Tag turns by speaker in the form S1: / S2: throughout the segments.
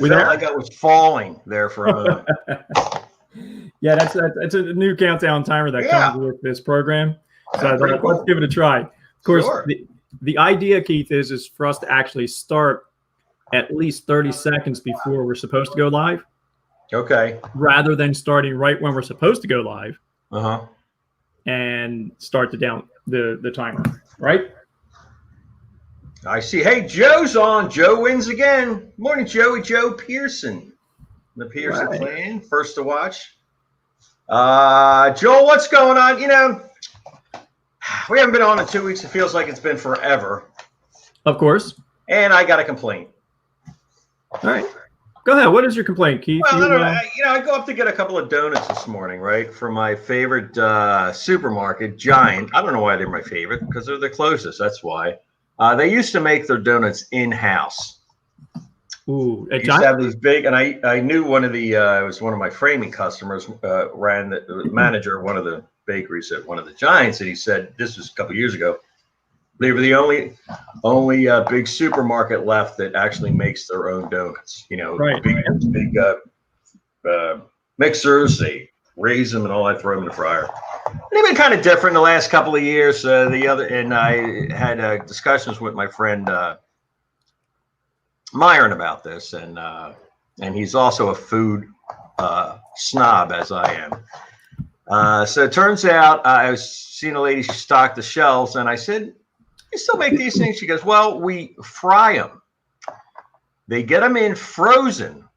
S1: I felt like I was falling there for a moment.
S2: Yeah, that's a new countdown timer that comes with this program. So let's give it a try. Of course, the idea, Keith, is for us to actually start at least 30 seconds before we're supposed to go live.
S1: Okay.
S2: Rather than starting right when we're supposed to go live.
S1: Uh-huh.
S2: And start the timer, right?
S1: I see. Hey, Joe's on. Joe wins again. Morning, Joey. Joe Pearson. The Pearson clan. First to watch. Joel, what's going on? You know, we haven't been on in 2 weeks. It feels like it's been forever.
S2: Of course.
S1: And I got a complaint.
S2: All right. Go ahead. What is your complaint, Keith?
S1: Well, I don't know. I go up to get a couple of donuts this morning, right, from my favorite supermarket, Giant. I don't know why they're my favorite, because they're the closest. That's why. They used to make their donuts in-house.
S2: Ooh,
S1: at Giant? Used to have these big, and I knew one of the, it was one of my framing customers, ran the manager of one of the bakeries at one of the Giants, and he said, this was a couple of years ago, they were the only big supermarket left that actually makes their own donuts. You know, big mixers. They raise them and all that, throw them in the fryer. They've been kind of different the last couple of years. And I had discussions with my friend Myron about this, and he's also a food snob, as I am. So it turns out I was seeing a lady stock the shelves, and I said, you still make these things? She goes, well, we fry them. They get them in frozen.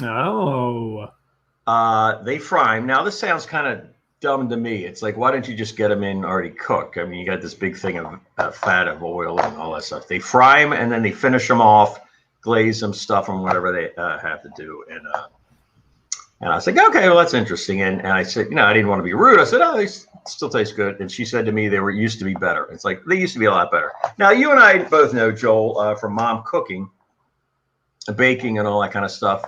S2: Oh.
S1: They fry them. Now, this sounds kind of dumb to me. It's like, why don't you just get them in already cooked? I mean, you got this big thing of fat, of oil, and all that stuff. They fry them, and then they finish them off, glaze them, stuff them, whatever they have to do. And I was like, okay, well, that's interesting. And I said, I didn't want to be rude. I said, oh, they still taste good. And she said to me, used to be better. It's like, they used to be a lot better. Now, you and I both know, Joel, from mom cooking, baking, and all that kind of stuff.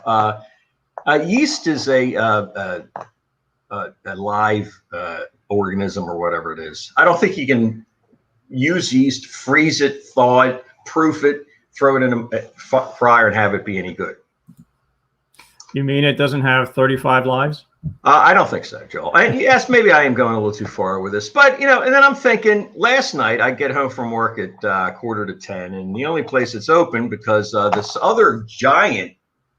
S1: Yeast is a live organism, or whatever it is. I don't think you can use yeast, freeze it, thaw it, proof it, throw it in a fryer, and have it be any good.
S2: You mean it doesn't have 35 lives?
S1: I don't think so, Joel. And yes, maybe I am going a little too far with this, but and then I'm thinking, last night I get home from work at 9:45, and the only place that's open, because this other Giant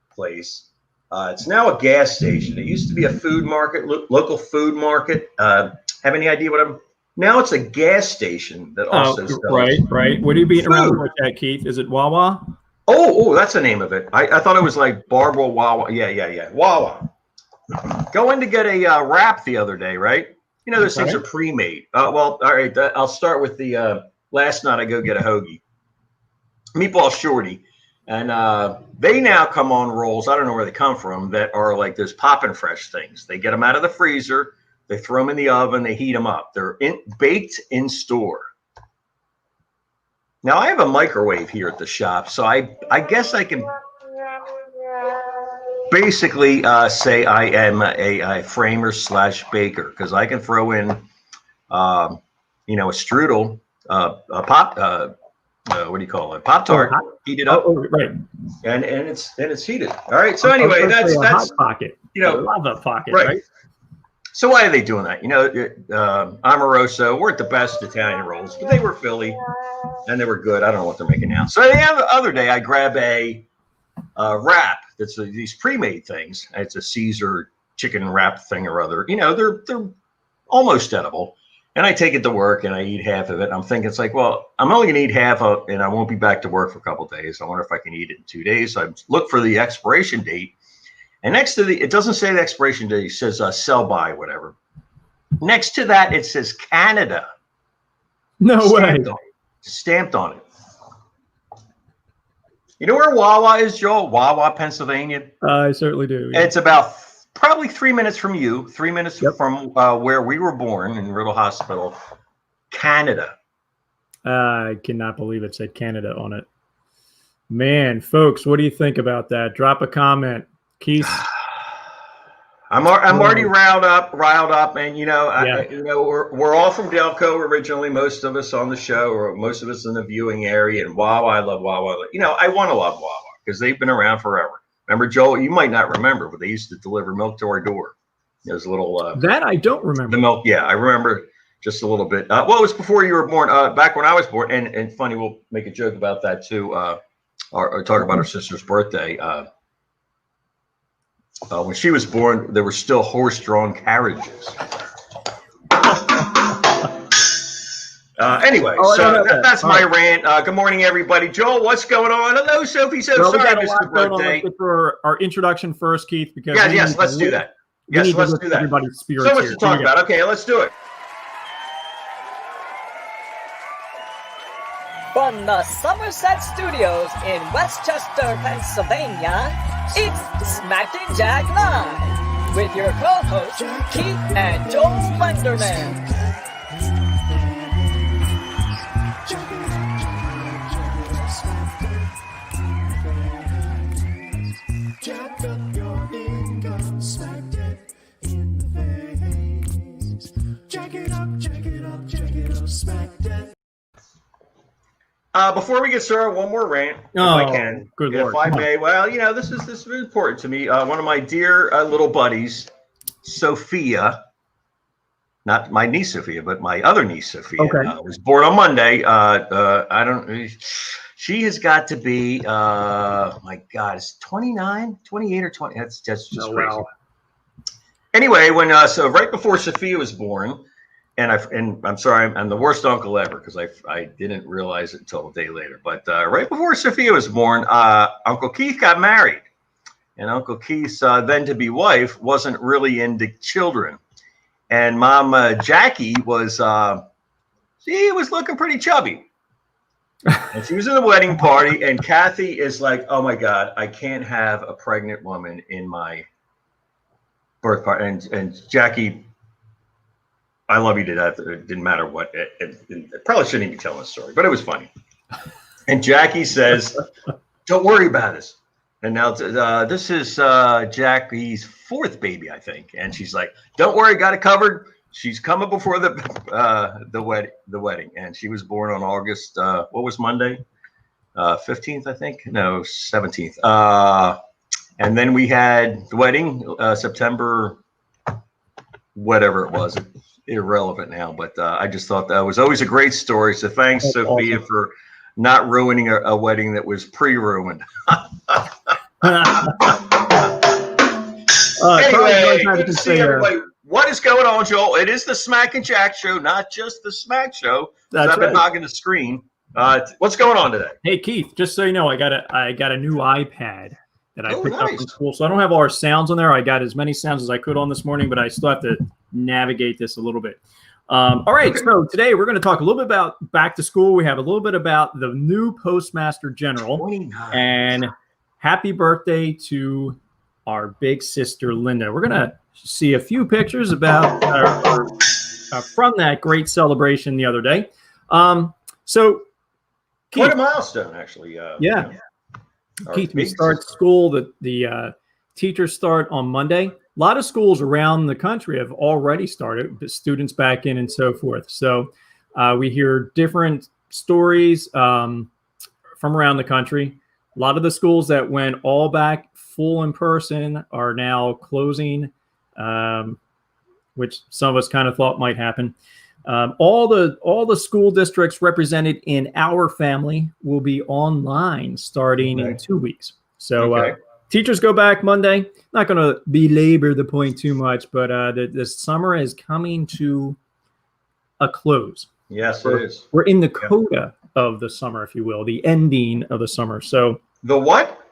S1: place, it's now a gas station. It used to be a food market, local food market. Have any idea what I'm? Now it's a gas station that also sells.
S2: Right. What are you beating around with that, Keith? Is it Wawa?
S1: Oh, that's the name of it. I thought it was like Barbara Wawa. Yeah. Wawa. Going to get a wrap the other day, right? Those things are pre-made. Well, all right. I'll start with the last night I go get a hoagie. Meatball shorty. And they now come on rolls. I don't know where they come from, that are like those poppin' fresh things. They get them out of the freezer. They throw them in the oven. They heat them up. They're baked in store. Now, I have a microwave here at the shop, so I guess I can basically say I am a framer / baker, because I can throw in, a strudel, a pop, what do you call it? Pop-Tart, heat it up.
S2: Right.
S1: And it's heated. All right. So anyway, that's
S2: hot pocket. Lava pocket, right?
S1: So why are they doing that? Amoroso weren't the best Italian rolls, but they were Philly, and they were good. I don't know what they're making now. So the other day, I grab a wrap that's these pre-made things. It's a Caesar chicken wrap thing or other. They're almost edible. And I take it to work, and I eat half of it. I'm thinking, it's like, well, I'm only going to eat half of it, and I won't be back to work for a couple of days. I wonder if I can eat it in 2 days. So I look for the expiration date. And next to it doesn't say the expiration date. It says sell by, whatever. Next to that, it says Canada.
S2: No way.
S1: Stamped on it. You know where Wawa is, Joel? Wawa, Pennsylvania?
S2: I certainly do.
S1: Yeah. It's about probably 3 minutes from you, 3 minutes from where we were born, in Riddle Hospital, Canada.
S2: I cannot believe it said Canada on it. Man, folks, what do you think about that? Drop a comment. Keith,
S1: I'm already riled up, and we're all from Delco originally. Most of us on the show, or most of us in the viewing area, and Wawa. I love Wawa. I want to love Wawa because they've been around forever. Remember, Joel? You might not remember, but they used to deliver milk to our door. There's a little
S2: that I don't remember.
S1: The milk, yeah, I remember just a little bit. Well, it was before you were born. Back when I was born, and funny, we'll make a joke about that too. Or talk about our sister's birthday. When she was born, there were still horse-drawn carriages. Anyway, that's my rant. Good morning, everybody. Joel, what's going on? Hello, Sophie. So sorry I missed the birthday.
S2: Let's for our introduction first, Keith. Because
S1: yes, let's do that. Yes, let's do that.
S2: Everybody's spirits
S1: so much to talk about. Okay, let's do it.
S3: From the Somerset Studios in Westchester, Pennsylvania, it's Smack and Jack Live with your co-hosts Keith and Joel Wenderman.
S4: Jack up your income, smack it in the face. Jack it up, jack it up, jack it up, smack it.
S1: Before we get started, one more rant, if I can.
S2: Good Lord.
S1: If I may. Well, this is really important to me. One of my dear little buddies, Sophia, not my niece Sophia, but my other niece Sophia, was born on Monday. She has got to be, my God, it's 29, 28 or 20. That's just crazy. Wow. Anyway, so right before Sophia was born, and I'm sorry, I'm the worst uncle ever because I didn't realize it until a day later. But right before Sophia was born, Uncle Keith got married, and Uncle Keith's then-to-be wife wasn't really into children, and Mom Jackie was she was looking pretty chubby, and she was in the wedding party, and Kathy is like, "Oh my God, I can't have a pregnant woman in my birth party," and Jackie. I love you to death. It didn't matter what. It probably shouldn't even tell this story, but it was funny. And Jackie says, "Don't worry about this." And now this is Jackie's fourth baby, I think. And she's like, "Don't worry, got it covered." She's coming before the wedding, and she was born on August. What was Monday? 15th, I think. No, 17th. And then we had the wedding September, whatever it was. Irrelevant now, but I just thought that was always a great story. So thanks, that's Sophia, awesome. For not ruining a wedding that was pre-ruined. Anyway, good to see everybody. What is going on, Joel? It is the Smack and Jack show, not just the Smack show. That's I've been hogging the screen. What's going on today?
S2: Hey, Keith, just so you know, I got a new iPad that I picked up from school. So I don't have all our sounds on there. I got as many sounds as I could on this morning, but I still have to navigate this a little bit. All right. Okay. So today we're going to talk a little bit about back to school. We have a little bit about the new Postmaster General. 29. And happy birthday to our big sister, Linda. We're going to see a few pictures about from that great celebration the other day. So Keith,
S1: what a milestone, actually.
S2: Yeah. Keith, we start school. The teachers start on Monday. A lot of schools around the country have already started, students back in and so forth. So we hear different stories from around the country. A lot of the schools that went all back full in person are now closing, which some of us kind of thought might happen. All the school districts represented in our family will be online starting in 2 weeks. So teachers go back Monday. Not going to belabor the point too much, but the summer is coming to a close.
S1: Yes, it is.
S2: We're in the coda of the summer, if you will, the ending of the summer. So
S1: the what?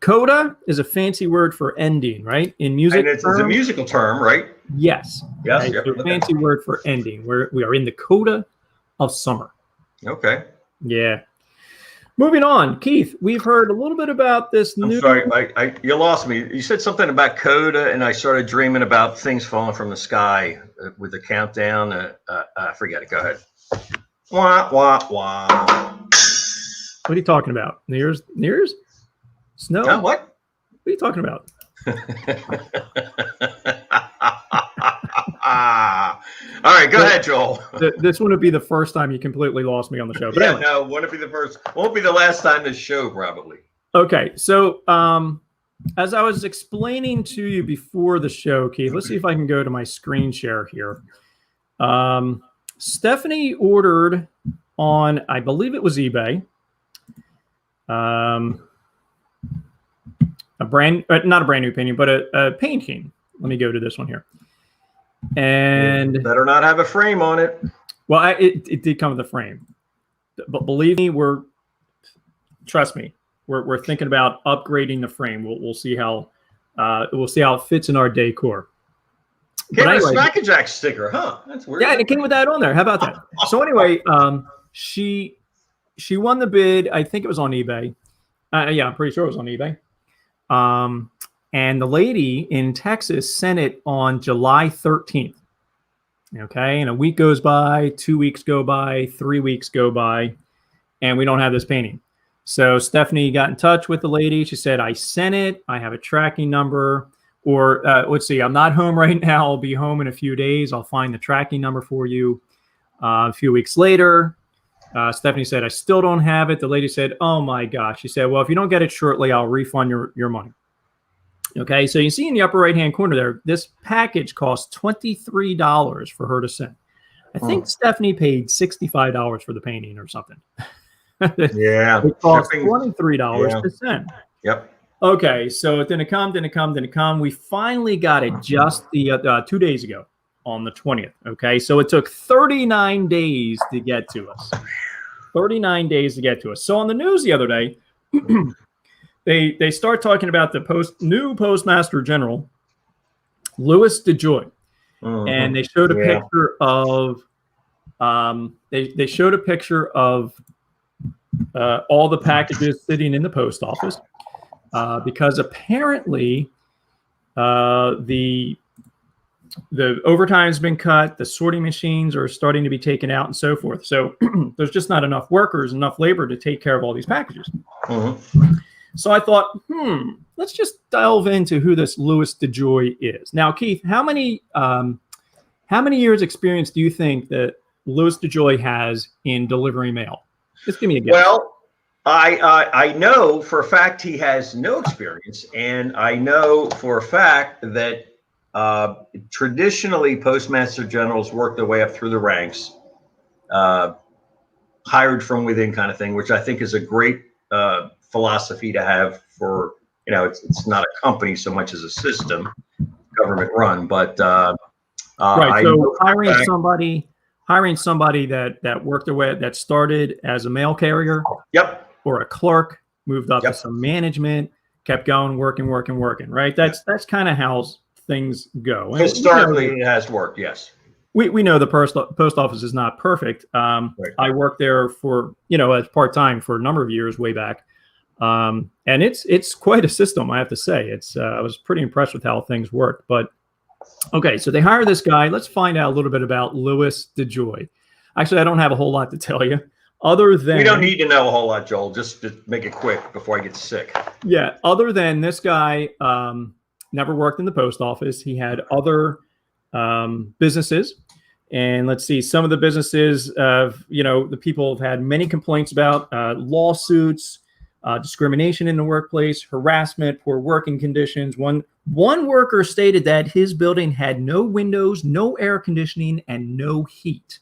S2: Coda is a fancy word for ending, right? In music,
S1: and it's a musical term, right?
S2: Yes.
S1: Yes.
S2: Right? It's a fancy word for ending. We are in the coda of summer.
S1: Okay.
S2: Yeah. Moving on, Keith. We've heard a little bit about this new.
S1: I'm sorry, you lost me. You said something about coda, and I started dreaming about things falling from the sky with the countdown. I forget it. Go ahead. Wah wah wah.
S2: What are you talking about? Nears? Snow?
S1: What?
S2: What are you talking about?
S1: All right, go ahead, Joel.
S2: This wouldn't be the first time you completely lost me on the show. But
S1: no, won't be the last time this show, probably.
S2: Okay, so as I was explaining to you before the show, Keith, let's see if I can go to my screen share here. Stephanie ordered on, I believe it was eBay, not a brand new painting, but a painting. Let me go to this one here. And
S1: better not have a frame on it.
S2: Well, it did come with a frame, but believe me, trust me, we're thinking about upgrading the frame. We'll see how it fits in our decor.
S1: Came with a Smack and Jack sticker, huh? That's weird.
S2: Yeah, and it came with that on there. How about that? So anyway, she won the bid. I think it was on eBay. Yeah, I'm pretty sure it was on eBay. And the lady in Texas sent it on July 13th. Okay, and a week goes by, 2 weeks go by, 3 weeks go by, and we don't have this painting. So Stephanie got in touch with the lady. She said, I sent it. I have a tracking number. Or let's see, I'm not home right now. I'll be home in a few days. I'll find the tracking number for you. A few weeks later, Stephanie said, I still don't have it. The lady said, oh my gosh. She said, well, if you don't get it shortly, I'll refund your money. Okay, so you see in the upper right-hand corner there, this package cost $23 for her to send. I think Stephanie paid $65 for the painting or something.
S1: Yeah.
S2: It cost $23 to send.
S1: Yep.
S2: Okay, so it didn't come. We finally got it just the 2 days ago on the 20th. Okay, so it took 39 days to get to us. 39 days to get to us. So on the news the other day, they start talking about the new Postmaster General, Louis DeJoy, and they showed a picture of they showed a picture of all the packages sitting in the post office because apparently the overtime's been cut, the sorting machines are starting to be taken out, and so forth. So there's just not enough workers, enough labor to take care of all these packages. So I thought, let's just delve into who this Louis DeJoy is. Now, Keith, how many years experience do you think that Louis DeJoy has in delivering mail? Just give me a guess.
S1: Well, I know for a fact he has no experience, and I know for a fact that traditionally Postmaster Generals work their way up through the ranks, hired from within kind of thing, which I think is a great philosophy to have for, it's not a company so much as a system, government run, but
S2: right. So hiring somebody that worked their way, that started as a mail carrier, or a clerk, moved up to some management, kept going, working, right? That's kind of how things go. And
S1: historically, it has worked. Yes.
S2: We know the post office is not perfect. Right. I worked there for, as part-time for a number of years way back. And it's quite a system, I have to say. I was pretty impressed with how things worked. But okay, so they hire this guy. Let's find out a little bit about Louis DeJoy. Actually, I don't have a whole lot to tell you, other than
S1: we don't need to know a whole lot, Joel. Just to make it quick before I get sick.
S2: Yeah, other than this guy never worked in the post office. He had other businesses. And let's see, some of the businesses, the people have had many complaints about lawsuits, discrimination in the workplace, harassment, poor working conditions. One worker stated that his building had no windows, no air conditioning, and no heat,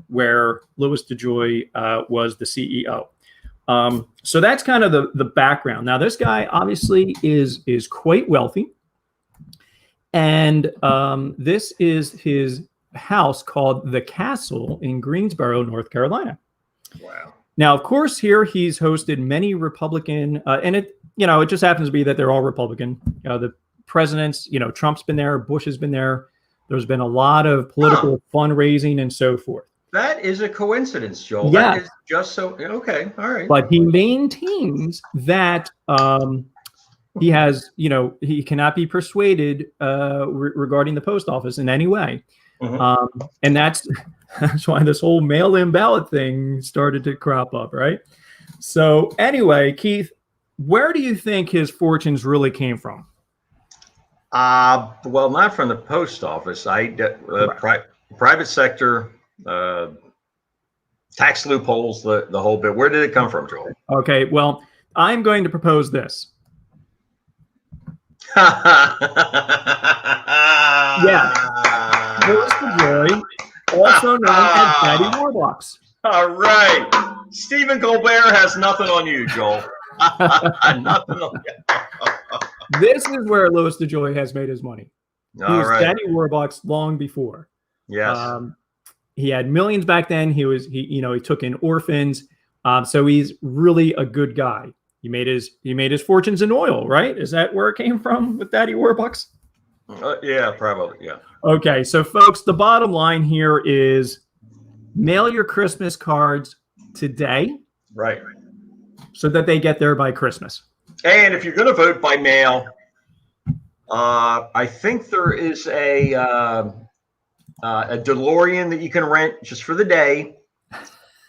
S2: where Louis DeJoy was the CEO. So that's kind of the background. Now, this guy obviously is quite wealthy, and this is his house called The Castle in Greensboro, North Carolina.
S1: Wow.
S2: Now, of course, here he's hosted many Republican, and it just happens to be that they're all Republican. The presidents, Trump's been there, Bush has been there. There's been a lot of political fundraising and so forth.
S1: That is a coincidence, Joel.
S2: Yeah.
S1: That is just so, okay, all right.
S2: But he maintains that he has, he cannot be persuaded regarding the post office in any way. And that's why this whole mail-in ballot thing started to crop up, right? So anyway, Keith, where do you think his fortunes really came from?
S1: Well, not from the post office. Private sector, tax loopholes, the whole bit. Where did it come from, Joel?
S2: Okay, well, I'm going to propose this. Louis DeJoy, also known as Daddy Warbucks.
S1: All right. Stephen Colbert has nothing on you, Joel. Nothing on you.
S2: This is where Louis DeJoy has made his money. He
S1: All
S2: was
S1: right.
S2: Daddy Warbucks long before.
S1: Yes.
S2: He had millions back then. He took in orphans. So he's really a good guy. He made his fortunes in oil, right? Is that where it came from with Daddy Warbucks?
S1: Yeah, probably. Yeah.
S2: Okay, so folks, the bottom line here is mail your Christmas cards today
S1: Right.
S2: so that they get there by Christmas.
S1: And if you're going to vote by mail, I think there is a DeLorean that you can rent just for the day.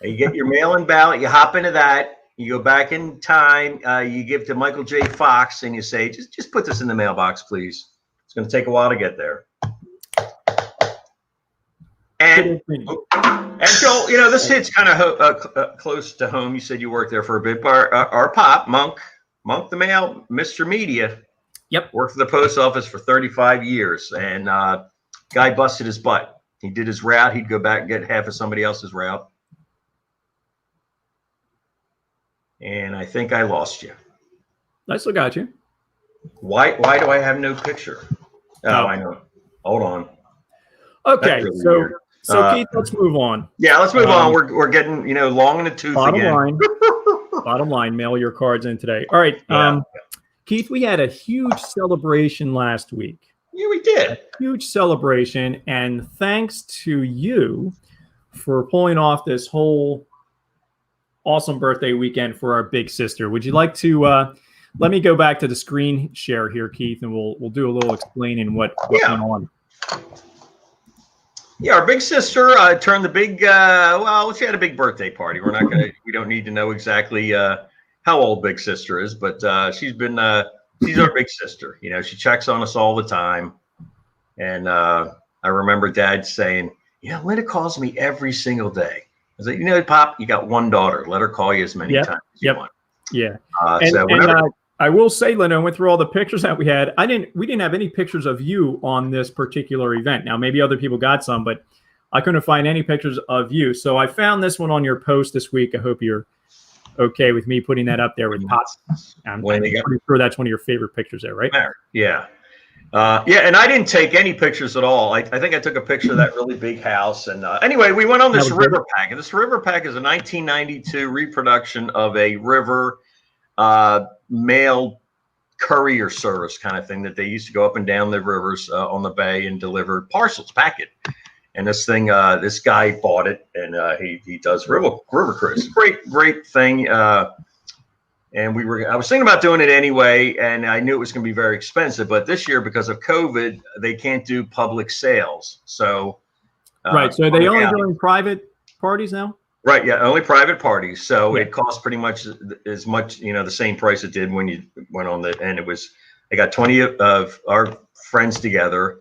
S1: You get your mail-in ballot, you hop into that, you go back in time, you give to Michael J. Fox, and you say, just put this in the mailbox, please. It's going to take a while to get there. And Joel, this hit's kind of close to home. You said you worked there for a bit. Our pop, Monk the Mail, Mr. Media.
S2: Yep.
S1: Worked for the post office for 35 years. And guy busted his butt. He did his route. He'd go back and get half of somebody else's route. And I think I lost you.
S2: I still got you.
S1: Why do I have no picture? Oh, I know. Hold on.
S2: Okay,
S1: Really
S2: so
S1: weird.
S2: Keith, let's move on.
S1: Yeah, let's move on. We're getting long in the tooth again.
S2: Bottom line, mail your cards in today. All right,
S1: Yeah.
S2: Keith, we had a huge celebration last week.
S1: Yeah, we did.
S2: Huge celebration, and thanks to you for pulling off this whole awesome birthday weekend for our big sister. Would you like to let me go back to the screen share here, Keith, and we'll do a little explaining what went on.
S1: Yeah, our big sister turned the big. She had a big birthday party. We don't need to know exactly how old big sister is, but she's our big sister. She checks on us all the time, and I remember Dad saying, Linda calls me every single day. I was like, Pop, you got one daughter. Let her call you as many times as you want.
S2: Yeah.
S1: And
S2: I will say, Linda, I went through all the pictures that we had. We didn't have any pictures of you on this particular event. Now, maybe other people got some, but I couldn't find any pictures of you. So I found this one on your post this week. I hope you're okay with me putting that up there with Pop. I'm pretty sure that's one of your favorite pictures there, right?
S1: Yeah. And I didn't take any pictures at all. I think I took a picture of that really big house. And anyway, we went on this River Pack. And this River Pack is a 1992 reproduction of a River mail courier service kind of thing that they used to go up and down the rivers on the bay and deliver parcels, packet. And this thing, this guy bought it, and he does river cruise. Great thing. And I was thinking about doing it anyway, and I knew it was going to be very expensive. But this year, because of COVID, they can't do public sales. So
S2: right. So are they only doing private parties now?
S1: Right. Yeah. Only private parties. So it costs pretty much as much, the same price it did when you went on and I got 20 of our friends together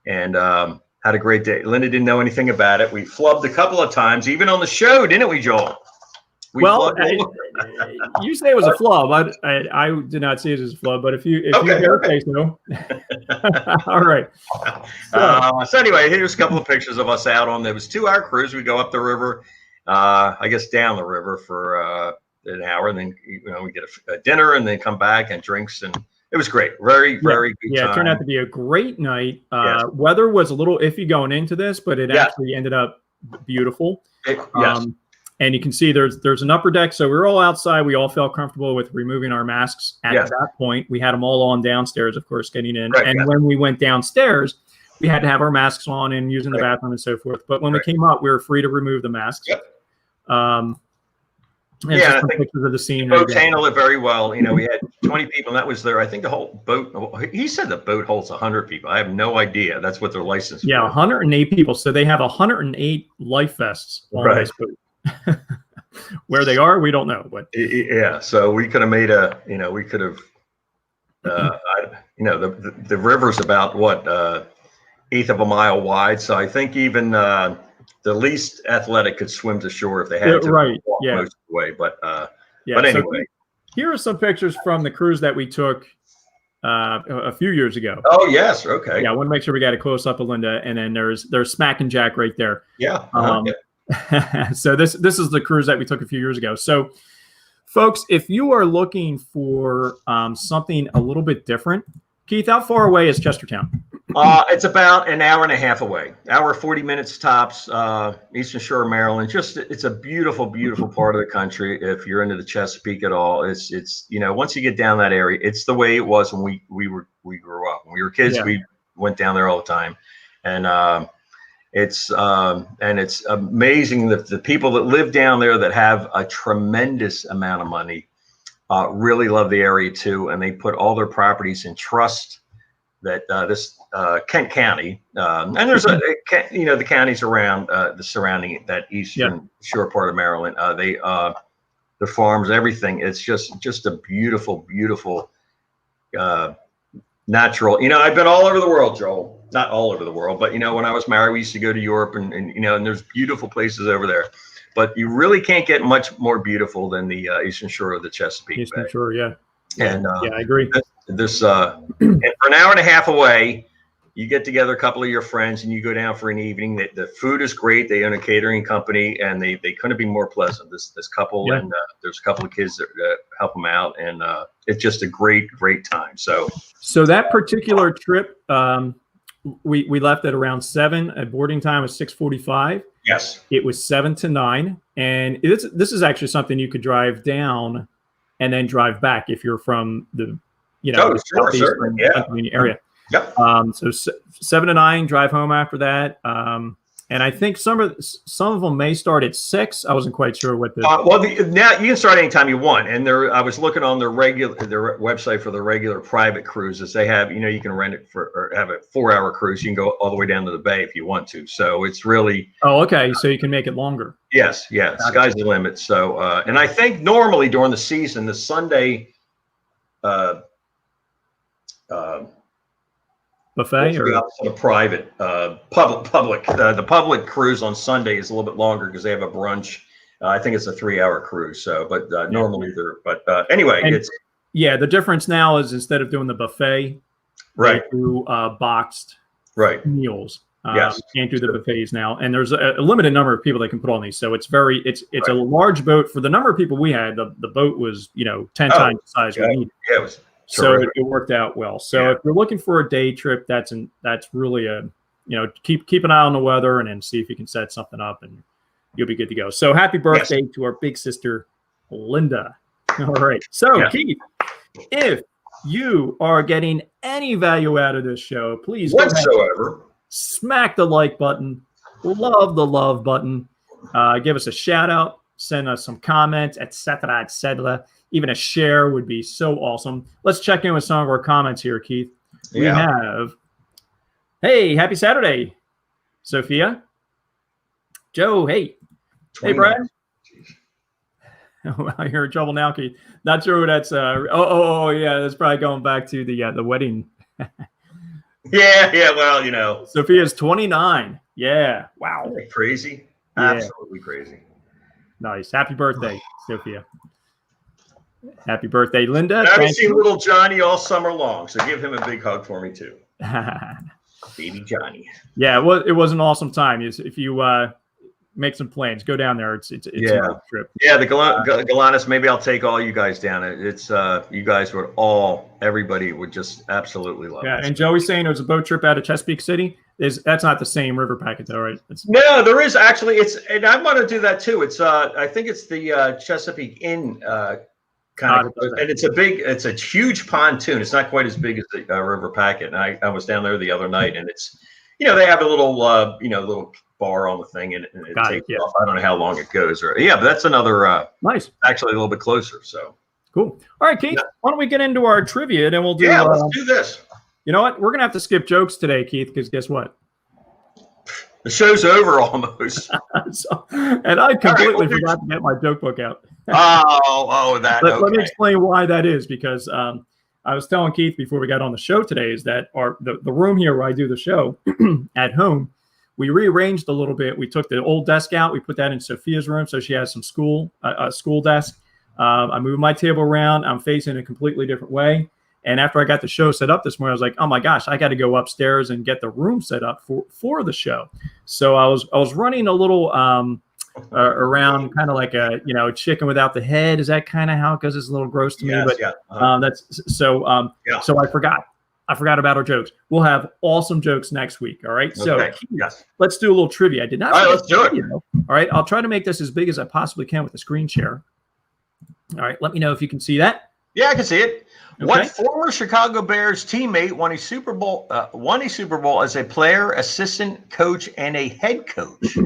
S1: and had a great day. Linda didn't know anything about it. We flubbed a couple of times, even on the show, didn't we, Joel?
S2: You say it was a flub. I did not see it as a flub, but if you say so. All right.
S1: So anyway, here's a couple of pictures of us out on. There was 2-hour cruise. We go up the river. I guess down the river for an hour, and then we get a dinner, and then come back and drinks, and it was great. Very good time.
S2: Yeah, it turned out to be a great night. Weather was a little iffy going into this, but it actually ended up beautiful. And you can see there's an upper deck, so we were all outside. We all felt comfortable with removing our masks at that point. We had them all on downstairs, of course, getting in. When we went downstairs, we had to have our masks on and using the bathroom and so forth. But when we came up, we were free to remove the masks.
S1: I think
S2: pictures of the scene.
S1: The boat handled it very well. We had 20 people, and that was there. I think the whole boat. He said the boat holds 100 people. I have no idea. That's what their license.
S2: Yeah, 108 people. So they have 108 life vests on this boat. Where they are, we don't know. But
S1: so we could have made we could have. The river's about what 1/8 of a mile wide. So I think even the least athletic could swim to shore if they had to.
S2: Right.
S1: Walk most of the way. But anyway,
S2: so here are some pictures from the cruise that we took a few years ago.
S1: Oh yes, okay.
S2: Yeah, I want to make sure we got a close up of Linda, and then there's Smack and Jack right there.
S1: Yeah.
S2: So this is the cruise that we took a few years ago. So, folks, if you are looking for something a little bit different, Keith, how far away is Chestertown?
S1: It's about an hour and a half away. Hour 40 minutes tops. Eastern Shore of Maryland. It's a beautiful, beautiful part of the country. If you're into the Chesapeake at all, it's once you get down that area, it's the way it was when we grew up. When we were kids, we went down there all the time, and it's amazing that the people that live down there that have a tremendous amount of money really love the area too, and they put all their properties in trust. That this Kent County, and there's the counties around the surrounding that eastern shore part of Maryland. The farms, everything. It's just a beautiful, beautiful, natural. I've been all over the world, Joel. Not all over the world, but when I was married, we used to go to Europe, and and there's beautiful places over there. But you really can't get much more beautiful than the eastern shore of the Chesapeake
S2: Eastern
S1: Bay.
S2: Shore, yeah.
S1: And
S2: I agree.
S1: and for an hour and a half away, you get together a couple of your friends and you go down for an evening. The food is great. They own a catering company, and they couldn't be more pleasant. This couple, and there's a couple of kids that help them out, and it's just a great time. So
S2: that particular trip, we left at around 7. At boarding time was 6:45.
S1: Yes,
S2: it was 7 to 9, and this is actually something you could drive down and then drive back if you're from the southeastern Pennsylvania area.
S1: Yep.
S2: So 7 to 9, drive home after that. And I think some of them may start at 6. I wasn't quite sure what the.
S1: Now you can start anytime you want. And I was looking on their website for the regular private cruises. They have, you can rent it or have a 4-hour cruise. You can go all the way down to the bay if you want to. So it's really.
S2: Oh, okay. So you can make it longer.
S1: Yes. Sky's the limit. So, and I think normally during the season, the Sunday,
S2: buffet or
S1: a private public the public cruise on Sunday is a little bit longer because they have a brunch. I think it's a 3-hour cruise. So, but normally anyway, it's
S2: the difference now is instead of doing the buffet, they do boxed meals.
S1: Yes,
S2: can't do the buffets now, and there's a limited number of people that can put on these. So it's a large boat for the number of people we had. The boat was 10 times the size we needed.
S1: Yeah, it was.
S2: So it worked out well. So if you're looking for a day trip, that's really keep an eye on the weather and then see if you can set something up and you'll be good to go. So happy birthday to our big sister, Linda. All right. So Keith, if you are getting any value out of this show, please
S1: whatsoever
S2: smack the like button, love the love button, give us a shout out, send us some comments, etc. Even a share would be so awesome. Let's check in with some of our comments here, Keith. We have, hey, happy Saturday, Sophia. Joe, hey. Hey, Brad. Oh, you're in trouble now, Keith. Not sure who that's. Yeah, that's probably going back to the wedding.
S1: Yeah. Well,
S2: Sophia's 29. Yeah. Wow.
S1: Crazy. Absolutely crazy.
S2: Nice. Happy birthday, Sophia. Happy birthday, Linda.
S1: I haven't seen little Johnny all summer long, so give him a big hug for me too. Baby Johnny.
S2: Yeah, well, it was an awesome time. If you make some plans, go down there. It's a great trip.
S1: Yeah, the Golanus. Maybe I'll take all you guys down. It's you guys everybody would just absolutely love it.
S2: Yeah, and Joey's saying it was a boat trip out of Chesapeake City. That's not the same river packet though, right?
S1: No, there is actually. And I want to do that too. It's I think it's the Chesapeake Inn. And it's a huge pontoon. It's not quite as big as the river packet. And I was down there the other night, and it's, they have a little, little bar on the thing, and it takes off. I don't know how long it goes. But that's another nice, actually a little bit closer. So
S2: cool. All right, Keith, why don't we get into our trivia, and we'll do.
S1: Let's do this.
S2: You know what? We're gonna have to skip jokes today, Keith, because guess what?
S1: The show's over almost.
S2: And I completely forgot to get my joke book out.
S1: Let
S2: me explain why that is, because I was telling Keith before we got on the show today is that the room here where I do the show at home, we rearranged a little bit. We took the old desk out. We put that in Sophia's room so she has some school desk. I moved my table around. I'm facing a completely different way. And after I got the show set up this morning, I was like, oh my gosh, I got to go upstairs and get the room set up for the show. So I was running a little around kind of like a, chicken without the head. Is that kind of how it goes? It's a little gross to me, but so I forgot about our jokes. We'll have awesome jokes next week. All right. So
S1: yes,
S2: let's do a little trivia. I did not.
S1: All right, let's do it.
S2: All right. I'll try to make this as big as I possibly can with the screen share. All right. Let me know if you can see that.
S1: Yeah, I can see it.
S2: Okay.
S1: What former Chicago Bears teammate won a Super Bowl as a player, assistant coach, and a head coach?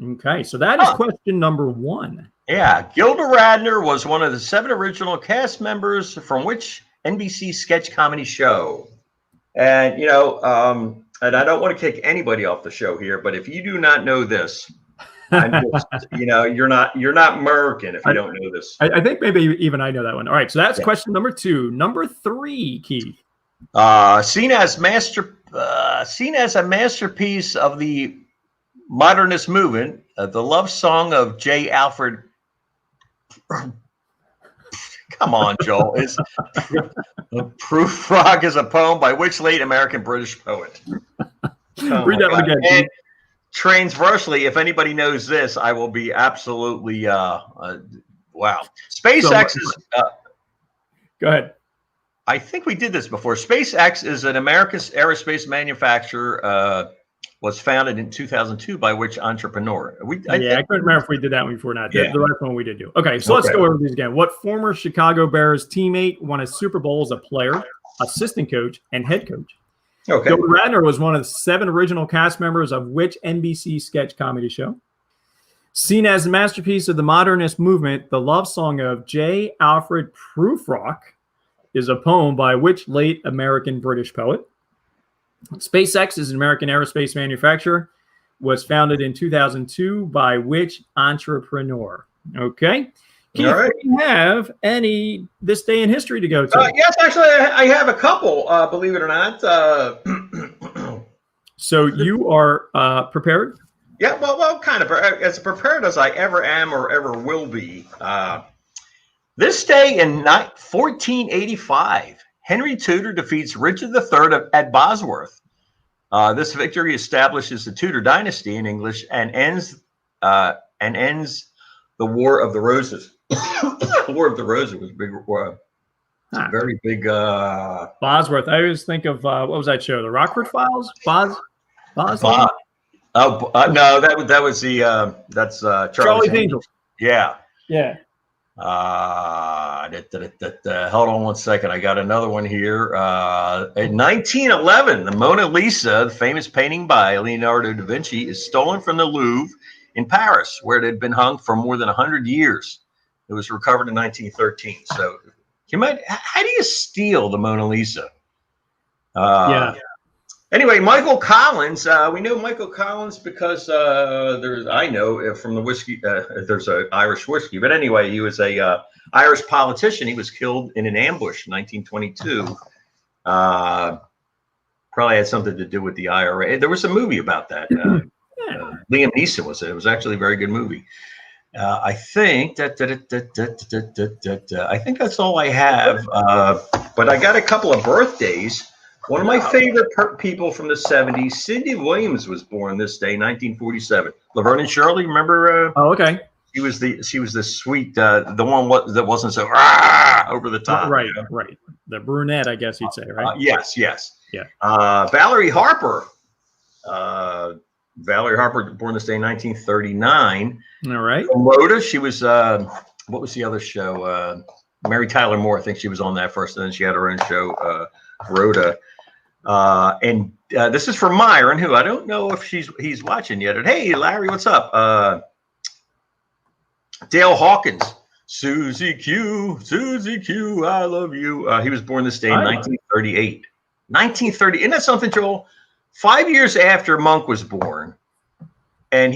S2: Okay, so that is question number 1.
S1: Yeah, Gilda Radner was one of the 7 original cast members from which NBC sketch comedy show? And and I don't want to kick anybody off the show here, but if you do not know this, I'm just, you're not American if you don't know this.
S2: I think maybe even I know that one. All right, so that's question number 2. Number 3, Keith.
S1: Seen as a masterpiece of the modernist movement, the love song of J. Alfred. Come on, Joel. Is Prufrock is a poem by which late American British poet?
S2: Read that one again.
S1: And transversely, if anybody knows this, I will be absolutely wow. SpaceX is.
S2: Go ahead.
S1: I think we did this before. SpaceX is an American aerospace manufacturer. Was founded in 2002 by which entrepreneur? I couldn't
S2: remember if we did that one before or not. The last one we did do. Okay, so let's go over these again. What former Chicago Bears teammate won a Super Bowl as a player, assistant coach, and head coach?
S1: Okay.
S2: Gilda Radner was one of the 7 original cast members of which NBC sketch comedy show? Seen as a masterpiece of the modernist movement, the love song of J. Alfred Prufrock is a poem by which late American British poet? SpaceX is an American aerospace manufacturer. Was founded in 2002 by which entrepreneur? Okay. Keith,
S1: all right.
S2: Do you have any this day in history to go to?
S1: Yes, actually, I have a couple, believe it or not.
S2: So you are prepared?
S1: Yeah, well, kind of. As prepared as I ever am or ever will be. This day in 1485, Henry Tudor defeats Richard III at Bosworth. This victory establishes the Tudor dynasty in English and ends the War of the Roses. The War of the Roses was big, very big.
S2: Bosworth. I always think of what was that show? The Rockford Files. Bosworth.
S1: No, that was the that's
S2: Charlie's Angels.
S1: Yeah.
S2: Yeah.
S1: Hold on one second. I got another one here. In 1911, the Mona Lisa, the famous painting by Leonardo da Vinci, is stolen from the Louvre in Paris, where it had been hung for more than 100 years. It was recovered in 1913. So, how do you steal the Mona Lisa? Anyway, Michael Collins. We know Michael Collins because I know from the whiskey. There's an Irish whiskey, but anyway, he was a Irish politician. He was killed in an ambush in 1922. Probably had something to do with the IRA. There was a movie about that. Liam Neeson was it. It was actually a very good movie. I think I think that's all I have. But I got a couple of birthdays. One of my favorite people from the 70s, Cindy Williams, was born this day, 1947. Laverne and Shirley, remember?
S2: Okay.
S1: She was the sweet, the one that wasn't so over the top.
S2: Right. The brunette, I guess you'd say, right?
S1: Yes.
S2: Yeah.
S1: Valerie Harper. Valerie Harper, born this day, 1939.
S2: All right.
S1: From Rhoda, she was. What was the other show? Mary Tyler Moore. I think she was on that first, and then she had her own show, Rhoda. And this is for Myron, who I don't know if he's watching yet. And hey, Larry, what's up? Dale Hawkins, Susie Q, I love you. He was born this day in 1938. 1930. Isn't that something, Joel? 5 years after Monk was born, and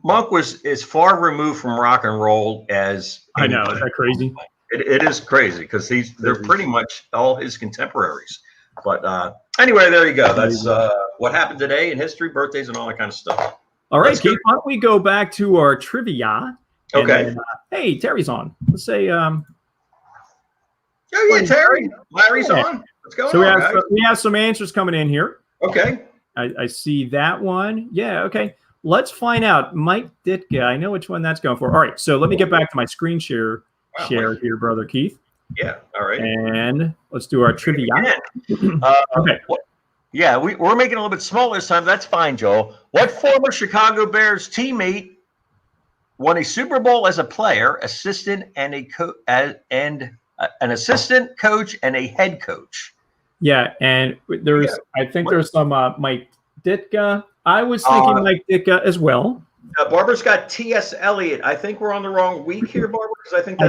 S1: Monk was as far removed from rock and roll as
S2: I know. Is that crazy?
S1: It is crazy because they're pretty much all his contemporaries. But anyway, there you go. That's what happened today in history, birthdays, and all that kind of stuff.
S2: All right, Keith, why don't we go back to our trivia?
S1: Okay.
S2: Then, hey, Terry's on. Let's say.
S1: Yeah, Oh yeah, Terry. Larry's on. What's going
S2: So
S1: on, guys?
S2: we have some answers coming in here.
S1: Okay.
S2: I see that one. Yeah, okay. Let's find out. Mike Ditka. I know which one that's going for. All right, so let me get back to my screen share here, brother Keith.
S1: Yeah. All right.
S2: And let's do our trivia.
S1: Okay. Yeah, we're making it a little bit smaller this time. That's fine, Joel. What former Chicago Bears teammate won a Super Bowl as a player, assistant, and an assistant coach and a head coach?
S2: Yeah, and I think there's some Mike Ditka. I was thinking Mike Ditka as well.
S1: Barbara's got T.S. Eliot. I think we're on the wrong week here, Barbara, because I think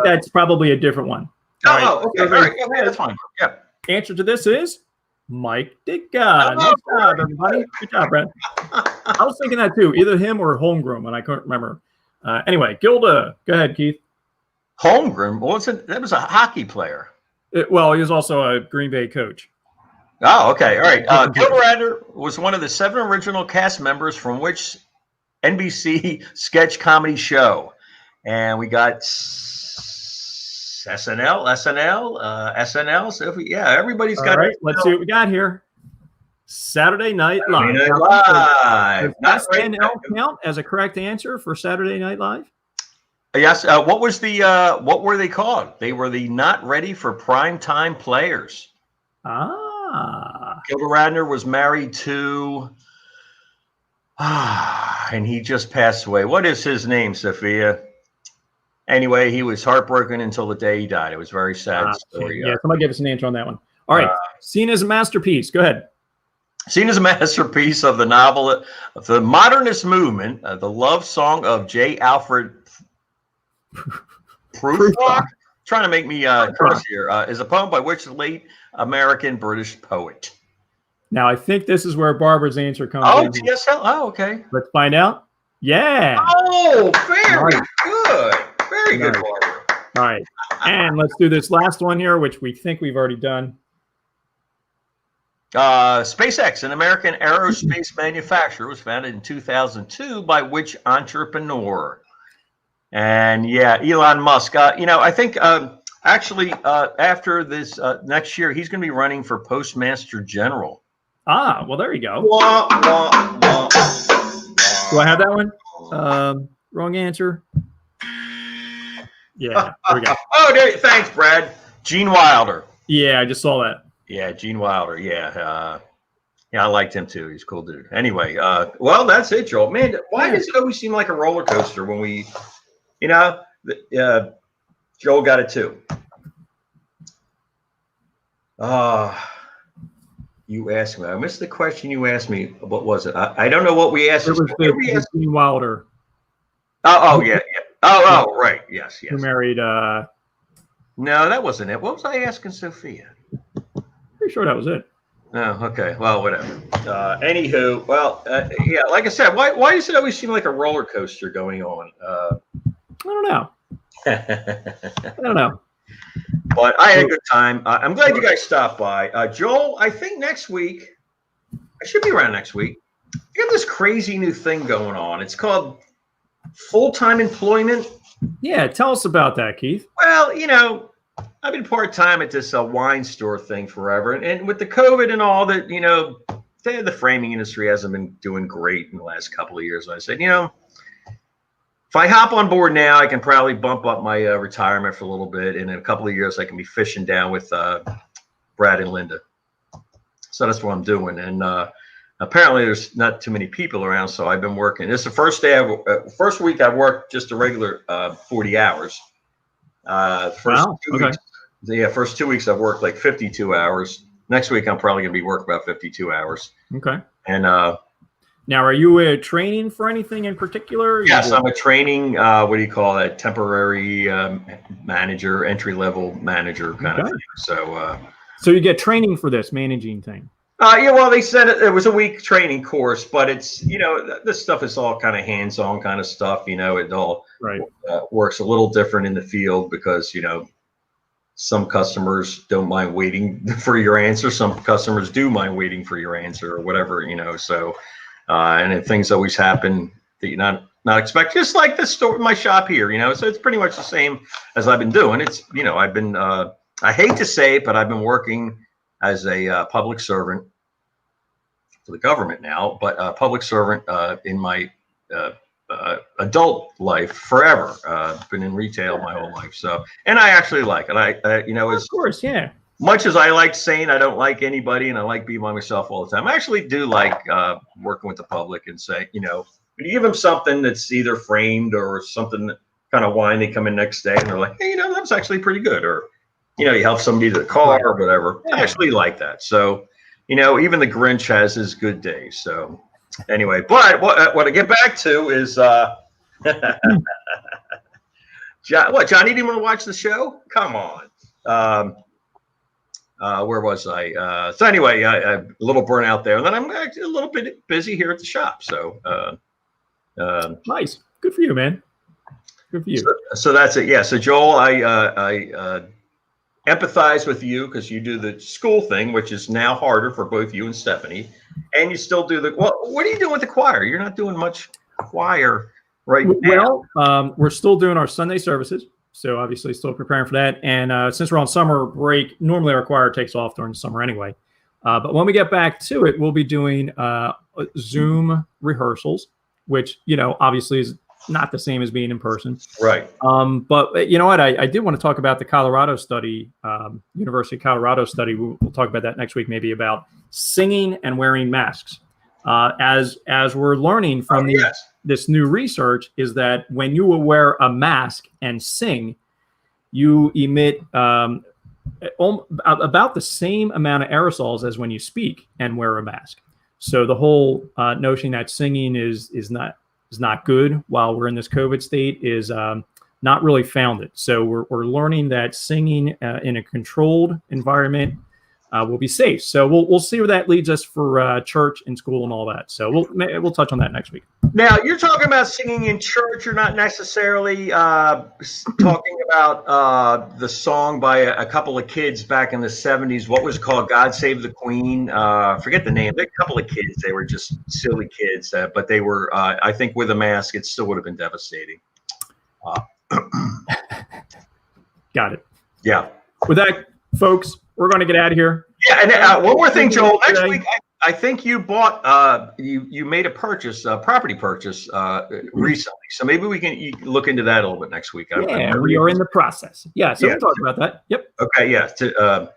S2: that's probably a different one.
S1: Okay. All right. Okay, that's fine. Yeah.
S2: Answer to this is Mike Ditka. Nice job, everybody. Good job, Brad. I was thinking that too, either him or Holmgren, and I couldn't remember. Anyway, Gilda, go ahead, Keith.
S1: Holmgren? That was a hockey player.
S2: He was also a Green Bay coach.
S1: Oh, okay. All right. Gilda Radner was one of the 7 original cast members from which NBC sketch comedy show? And we got SNL. So everybody's got.
S2: All right, let's see what we got here. Saturday Night Live. Does SNL count as a correct answer for Saturday Night Live?
S1: Yes. What were they called? They were the not ready for prime time players. Gilda Radner was married to, and he just passed away. What is his name, Sophia? Anyway, he was heartbroken until the day he died. It was very sad story.
S2: Yeah, somebody give us an answer on that one. All right, seen as a masterpiece. Go ahead.
S1: Seen as a masterpiece of the novel, of the modernist movement, the love song of J. Alfred Prufrock, trying to make me curse here, is a poem by which late American British poet.
S2: Now, I think this is where Barbara's answer comes in.
S1: TSL. Oh, okay.
S2: Let's find out. Yeah.
S1: Oh, very good. Very good, Barbara.
S2: All right. And let's do this last one here, which we think we've already done.
S1: SpaceX, an American aerospace manufacturer, was founded in 2002 by which entrepreneur? And Elon Musk. I think after this next year, he's going to be running for Postmaster General.
S2: Well, there you go.
S1: Do
S2: I have that one? Wrong answer. Yeah, there we go.
S1: Thanks, Brad. Gene Wilder.
S2: Yeah, I just saw that.
S1: Yeah, Gene Wilder. Yeah, I liked him too. He's a cool dude. Anyway, that's it, Joel. Man, why does it always seem like a roller coaster when we, Joel got it too. You asked me. I missed the question you asked me. What was it? I don't know what we asked.
S2: It was Gene Wilder.
S1: Yeah. Oh, right. Yes.
S2: Who married?
S1: No, that wasn't it. What was I asking Sophia?
S2: Pretty sure that was it.
S1: Oh, okay. Well, whatever. Anywho, like I said, why does it always seem like a roller coaster going on?
S2: I don't know.
S1: But I had a good time. I'm glad you guys stopped by. Joel, I think next week, I should be around next week. We got this crazy new thing going on. It's called full-time employment.
S2: Yeah, tell us about that, Keith.
S1: Well, I've been part-time at this wine store thing forever. And with the COVID and all that, the framing industry hasn't been doing great in the last couple of years. And I said, if I hop on board now, I can probably bump up my retirement for a little bit. And in a couple of years, I can be fishing down with Brad and Linda. So that's what I'm doing. And apparently there's not too many people around. So I've been working. This is the first week I've worked just a regular 40 hours. First 2 weeks. Yeah, first 2 weeks I've worked like 52 hours. Next week I'm probably going to be working about 52 hours.
S2: Okay.
S1: And
S2: now, are you training for anything in particular?
S1: Yes, I'm a training, temporary manager, entry-level manager kind of thing. So
S2: you get training for this managing thing?
S1: They said it was a week training course, but it's, this stuff is all kind of hands-on kind of stuff. It all works a little different in the field because, some customers don't mind waiting for your answer. Some customers do mind waiting for your answer or whatever, so... and then things always happen that you not expect, just like this store, my shop here, so it's pretty much the same as I've been doing. It's, I've been I hate to say it, but I've been working as a public servant for the government now, but a public servant in my adult life forever. Been in retail my whole life, so and I actually like it.
S2: Of course, yeah.
S1: Much as I like saying I don't like anybody and I like being by myself all the time, I actually do like working with the public and say, you give them something that's either framed or something kind of wine. They come in next day and they're like, hey, that was actually pretty good, or you help somebody to the car or whatever. Yeah. I actually like that. So. Even the Grinch has his good days. So anyway, but what I get back to is, Johnny didn't want to watch the show? Come on. Where was I? So anyway, a little burnout there. And then I'm actually a little bit busy here at the shop. So
S2: nice. Good for you, man. Good for you.
S1: So that's it. Yeah. So Joel, I empathize with you because you do the school thing, which is now harder for both you and Stephanie, and you still do what are you doing with the choir? You're not doing much choir right now.
S2: Well, we're still doing our Sunday services, so obviously still preparing for that. And since we're on summer break, normally our choir takes off during the summer anyway. But when we get back to it, we'll be doing Zoom rehearsals, which obviously is not the same as being in person.
S1: Right.
S2: But you know what? I did want to talk about the Colorado study, University of Colorado study. We'll talk about that next week, maybe about singing and wearing masks. As we're learning from this new research is that when you will wear a mask and sing, you emit about the same amount of aerosols as when you speak and wear a mask. So the whole notion that singing is not good while we're in this COVID state is not really founded. So we're learning that singing in a controlled environment will be safe. So we'll see where that leads us for church and school and all that. So we'll touch on that next week.
S1: Now you're talking about singing in church. You're not necessarily talking about the song by a couple of kids back in the 70s. What was it called? God Save the Queen. Forget the name. They're a couple of kids. They were just silly kids, but they were. I think with a mask, it still would have been devastating.
S2: Got it.
S1: Yeah.
S2: With that, folks, we're going to get out of here.
S1: Yeah, and one more thing, Joel. Next week, I think you bought you made a property purchase recently. So maybe we can look into that a little bit next week.
S2: We are in the process. Yeah, so we'll talk about that. Yep.
S1: Okay, yeah.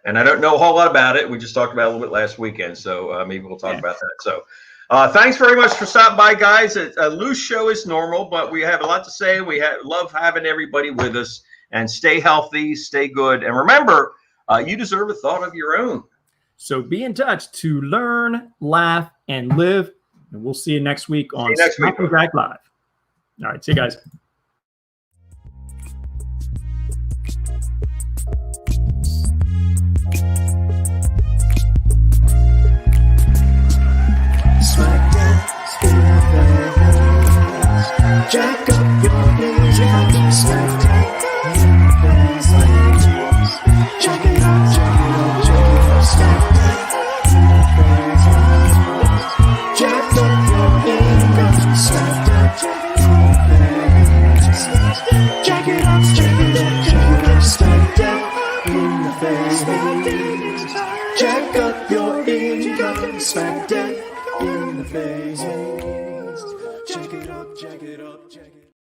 S1: And I don't know a whole lot about it. We just talked about it a little bit last weekend. So maybe we'll talk about that. So thanks very much for stopping by, guys. A loose show is normal, but we have a lot to say. We love having everybody with us. And stay healthy, stay good. And remember, you deserve a thought of your own.
S2: So be in touch to learn, laugh, and live. And we'll see you next week on Smacking Jack Live. All right. See you guys.
S4: Jack up your knees, smack that in the face. Check it out, smack that in the face. Jack up your knees, smack that in the face. Jack it up, smack that in the face. Jack up your income, smack that in the face. Check it up, check it up, check it up.